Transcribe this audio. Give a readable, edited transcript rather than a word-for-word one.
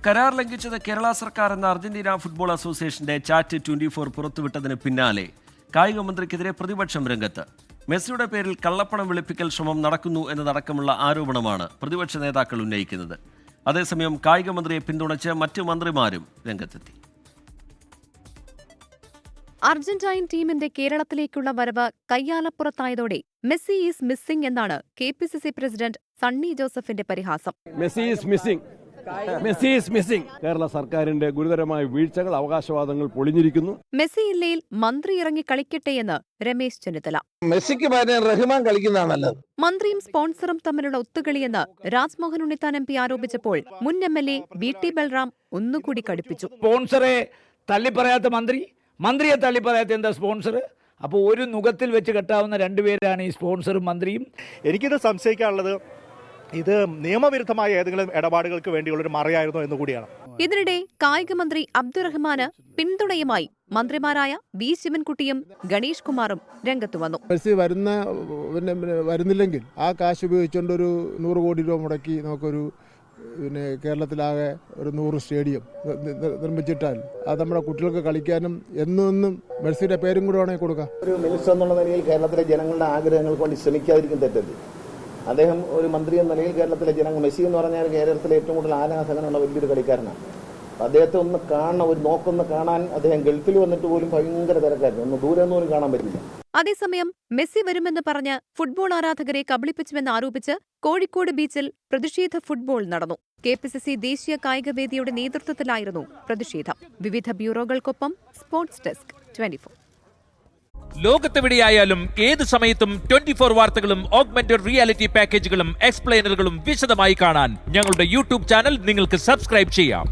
കരാർ ലംഘിച്ചത് കേരള സർക്കാർ എന്ന അർജന്റീന ഫുട്ബോൾ അസോസിയേഷന്റെ ചാറ്റ് 24 പുറത്തുവിട്ടതിന് പിന്നാലെ കായിക മന്ത്രിക്കെതിരെ പ്രതിപക്ഷം രംഗത്ത്. മെസ്സിയുടെ പേരിൽ കള്ളപ്പണം വെളുപ്പിക്കൽ ശ്രമം നടക്കുന്നു എന്നതടക്കമുള്ള ആരോപണമാണ് പ്രതിപക്ഷ നേതാക്കൾ ഉന്നയിക്കുന്നത്. അതേസമയം കായിക മന്ത്രിയെ പിന്തുണച്ച് മറ്റ് മന്ത്രിമാരും രംഗത്തെത്തി. അർജന്റൈൻ ടീമിന്റെ കേരളത്തിലേക്കുള്ള വരവ് കയ്യാലപ്പുറത്തായതോടെ മെസ്സി ഈസ് മിസ്സിംഗ് എന്നാണ് KPCC പ്രസിഡന്റ് സണ്ണി ജോസഫിന്റെ പരിഹാസം. Messi is missing. കേരള സർക്കാരിന്റെ ഗുരുതരമായ വീഴ്ചകൾ, അവകാശവാദങ്ങൾ പൊളിഞ്ഞിരിക്കുന്നു. മെസ്സി ഇല്ലയിൽ മന്ത്രി ഇറങ്ങി കളിക്കട്ടെയെന്ന് രമേശ് ചെന്നിത്തല. മെസ്സിക്ക് പകരം റഹ്മാൻ കളിക്കുന്നതാണ് നല്ലത്. മന്ത്രിയും സ്പോൺസറും തമ്മിലുള്ള ഒത്തുകളിയെന്ന് രാജ്മോഹൻ ഉണ്ണിത്താൻ MP ആരോപിച്ചപ്പോൾ മുൻ MLA VT ബൽറാം ഒന്നുകൂടി കടുപ്പിച്ചു. സ്പോൺസറെ തള്ളിപ്പറയാത്ത മന്ത്രിയെ തള്ളിപ്പറയാത്ത എന്താ സ്പോൺസർ? അപ്പോൾ ഒരു നുഖത്തിൽ വെച്ച് കെട്ടാവുന്ന രണ്ടുപേരാണ് ഈ സ്പോൺസറും മന്ത്രിയും. എനിക്കിത് സംശയിക്കാനുള്ളത് ഇത് നിയമവിരുദ്ധമായ ഏതെങ്കിലും ഇടപാടുകൾക്ക് വേണ്ടിയുള്ളൊരു മറയായിരുന്നോ എന്ന് കൂടിയാണ്. ഇതിനിടെ കായിക മന്ത്രി അബ്ദുറഹ്മാന് പിന്തുണയുമായി മന്ത്രിമാരായ V ശിവൻകുട്ടിയും ഗണേഷ് കുമാറും രംഗത്തു വന്നു. മെസ്സി വരുന്നില്ലെങ്കിൽ ആ കാശ് ഉപയോഗിച്ചുകൊണ്ട് ഒരു 100 കോടി രൂപ മുടക്കി നമുക്കൊരു കേരളത്തിലാകെ ഒരു 100 സ്റ്റേഡിയം നിർമ്മിച്ചിട്ടാൽ അത് നമ്മുടെ കുട്ടികൾക്ക് കളിക്കാനും എന്നും മെസ്സിയുടെ പേരും കൂടെ വേണമെങ്കിൽ കൊടുക്കാം. ഒരു മിനിസ്റ്റർ എന്നുള്ള നിലയിൽ കേരളത്തിലെ ജനങ്ങളുടെ ആഗ്രഹങ്ങൾക്ക് വേണ്ടി ശ്രമിക്കാതിരിക്കും തെറ്റല്ലേ? അദ്ദേഹം ഒരു മന്ത്രി എന്ന നിലയിൽ കേരളത്തിലെ ജനങ്ങൾ, മെസ്സി എന്ന് പറഞ്ഞാൽ കേരളത്തിലെ ഏറ്റവും കൂടുതൽ ആരാധകനുള്ള വലിയൊരു കളിക്കാരനാണ്. അദ്ദേഹത്തെ ഒന്ന് കാണാൻ അദ്ദേഹം ഗൾഫിൽ വന്നിട്ട് പോലും ഭയങ്കര തിരക്കായിരുന്നു. ഒന്ന് ദൂരെ ഒന്നും പോലും കാണാൻ പറ്റില്ല. അതേസമയം മെസ്സി വരുമെന്ന് പറഞ്ഞ് ഫുട്ബോൾ ആരാധകരെ കബളിപ്പിച്ചുവെന്ന് ആരോപിച്ച് കോഴിക്കോട് ബീച്ചിൽ പ്രതിഷേധ ഫുട്ബോൾ നടന്നു. KPCC ദേശീയ കായികവേദിയുടെ നേതൃത്വത്തിലായിരുന്നു പ്രതിഷേധം. വിവിധ ബ്യൂറോകൾക്കൊപ്പം സ്പോർട്സ് ഡെസ്ക് 24. ലോകത്തെവിടെയായാലും ഏത് സമയത്തും 24 വാർത്തകളും ഓഗ്മെന്റഡ് റിയാലിറ്റി പാക്കേജുകളും എക്സ്പ്ലെയിനറുകളും വിശദമായി കാണാൻ ഞങ്ങളുടെ YouTube ചാനൽ നിങ്ങൾക്ക് സബ്സ്ക്രൈബ് ചെയ്യാം.